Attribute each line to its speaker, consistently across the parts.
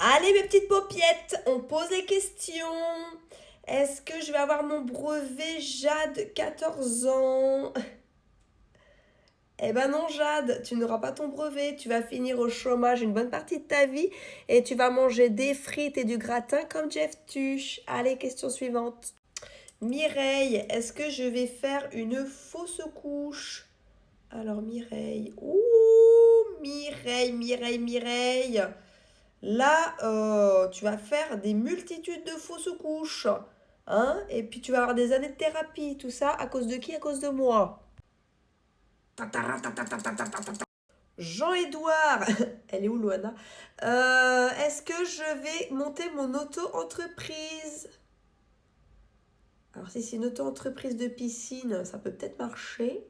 Speaker 1: Allez, mes petites paupiettes, on pose les questions. Est-ce que je vais avoir mon brevet Jade, 14 ans? Eh ben non, Jade, tu n'auras pas ton brevet. Tu vas finir au chômage une bonne partie de ta vie et tu vas manger des frites et du gratin comme Jeff Tuche. Allez, question suivante. Mireille, est-ce que je vais faire une fausse couche? Alors, Mireille. Ouh, Mireille. Là, tu vas faire des multitudes de fausses couches. Hein? Et puis tu vas avoir des années de thérapie. Tout ça à cause de qui? À cause de moi. Jean-Édouard. Elle est où, Loana? Est-ce que je vais monter mon auto-entreprise? Alors, si c'est une auto-entreprise de piscine, ça peut peut-être marcher.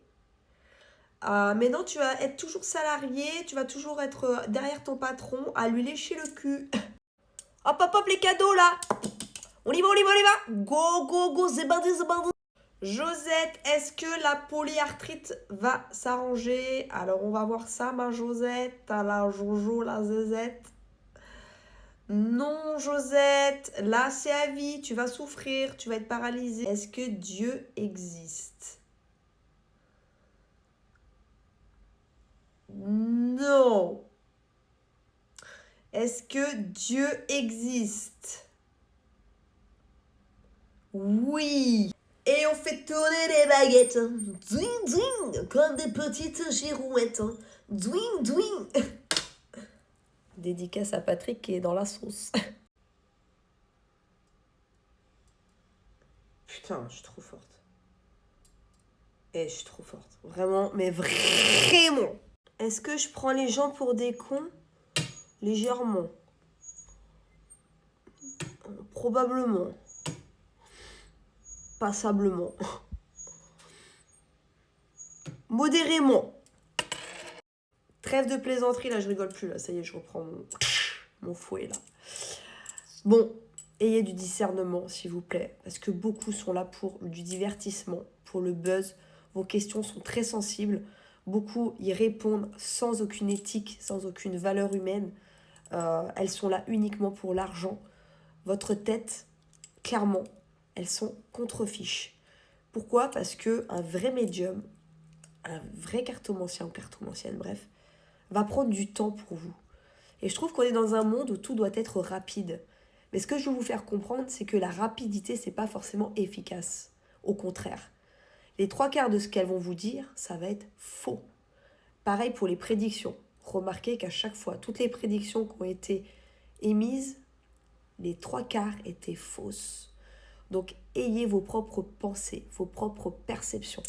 Speaker 1: Mais non, tu vas être toujours salarié, tu vas toujours être derrière ton patron à lui lécher le cul. Hop, hop, hop, les cadeaux là! On y va, on y va, on y va! Go, go, go, c'est bandit, c'est bandit! Josette, est-ce que la polyarthrite va s'arranger? Alors, on va voir ça, ma Josette, la Jojo, la Zezette. Non, Josette, là, c'est à vie, tu vas souffrir, tu vas être paralysée. Est-ce que Dieu existe? Non. Est-ce que Dieu existe? Oui. Et on fait tourner les baguettes. Dwing, dwing, comme des petites girouettes. Dwing, dwing. Dédicace à Patrick qui est dans la sauce. Putain, je suis trop forte. Je suis trop forte. Vraiment, mais vraiment. Est-ce que je prends les gens pour des cons? Légèrement. Probablement. Passablement. Modérément. Trêve de plaisanterie, là je rigole plus, là ça y est, je reprends mon fouet là. Bon, ayez du discernement s'il vous plaît, parce que beaucoup sont là pour du divertissement, pour le buzz. Vos questions sont très sensibles, beaucoup y répondent sans aucune éthique, sans aucune valeur humaine. Elles sont là uniquement pour l'argent. Votre tête, clairement, elles sont contre-fiches. Pourquoi? Parce que un vrai médium, un vrai cartomancien ou cartomancienne, bref, va prendre du temps pour vous. Et je trouve qu'on est dans un monde où tout doit être rapide. Mais ce que je veux vous faire comprendre, c'est que la rapidité, c'est pas forcément efficace. Au contraire. Les trois quarts de ce qu'elles vont vous dire, ça va être faux. Pareil pour les prédictions. Remarquez qu'à chaque fois, toutes les prédictions qui ont été émises, les trois quarts étaient fausses. Donc, ayez vos propres pensées, vos propres perceptions.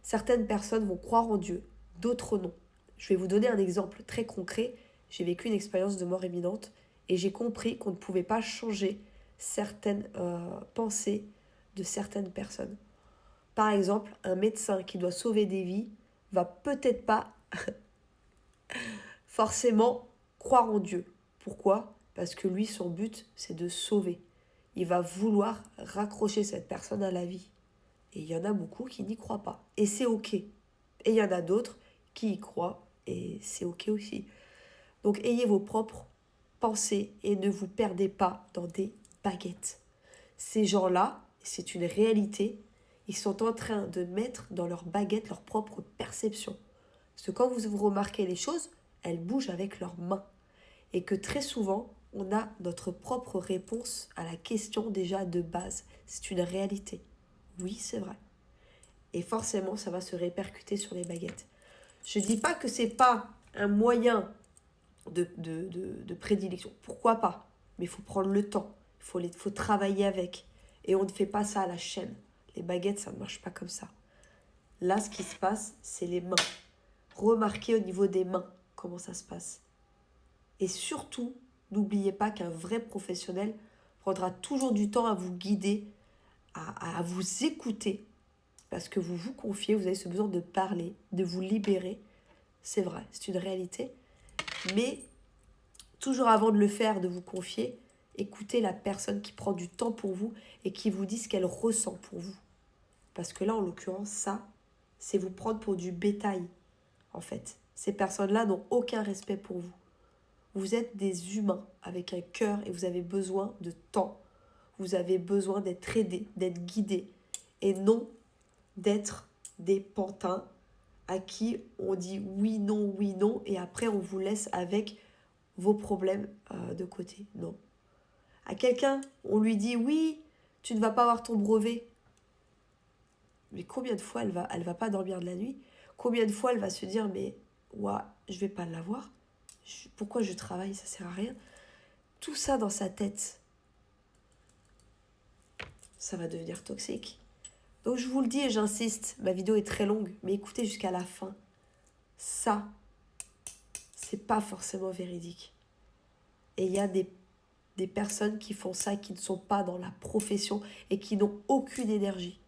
Speaker 1: Certaines personnes vont croire en Dieu, d'autres non. Je vais vous donner un exemple très concret. J'ai vécu une expérience de mort imminente et j'ai compris qu'on ne pouvait pas changer certaines pensées de certaines personnes. Par exemple, un médecin qui doit sauver des vies va peut-être pas forcément croire en Dieu. Pourquoi? Parce que lui, son but, c'est de sauver. Il va vouloir raccrocher cette personne à la vie. Et il y en a beaucoup qui n'y croient pas. Et c'est ok. Et il y en a d'autres qui y croient. Et c'est ok aussi. Donc ayez vos propres pensées et ne vous perdez pas dans des baguettes. Ces gens-là, c'est une réalité, ils sont en train de mettre dans leurs baguettes leur propre perception. Parce que quand vous remarquez les choses, elles bougent avec leurs mains. Et que très souvent, on a notre propre réponse à la question déjà de base. C'est une réalité. Oui, c'est vrai. Et forcément, ça va se répercuter sur les baguettes. Je ne dis pas que ce n'est pas un moyen de prédilection. Pourquoi pas? Mais il faut prendre le temps. Il faut travailler avec. Et on ne fait pas ça à la chaîne. Les baguettes, ça ne marche pas comme ça. Là, ce qui se passe, c'est les mains. Remarquez au niveau des mains comment ça se passe. Et surtout, n'oubliez pas qu'un vrai professionnel prendra toujours du temps à vous guider, à vous écouter. Parce que vous vous confiez, vous avez ce besoin de parler, de vous libérer. C'est vrai, c'est une réalité. Mais toujours avant de le faire, de vous confier, écoutez la personne qui prend du temps pour vous et qui vous dit ce qu'elle ressent pour vous. Parce que là, en l'occurrence, ça, c'est vous prendre pour du bétail, en fait. Ces personnes-là n'ont aucun respect pour vous. Vous êtes des humains avec un cœur et vous avez besoin de temps. Vous avez besoin d'être aidés, d'être guidés et non d'être des pantins à qui on dit oui, non et après on vous laisse avec vos problèmes de côté. Non. À quelqu'un, on lui dit oui, tu ne vas pas avoir ton brevet. Mais combien de fois elle va pas dormir de la nuit? Combien de fois elle va se dire mais ouah, je vais pas l'avoir? Pourquoi je travaille? Ça sert à rien. Tout ça dans sa tête, ça va devenir toxique. Donc je vous le dis et j'insiste, ma vidéo est très longue, mais écoutez jusqu'à la fin. Ça, c'est pas forcément véridique. Et il y a des personnes qui font ça, qui ne sont pas dans la profession et qui n'ont aucune énergie.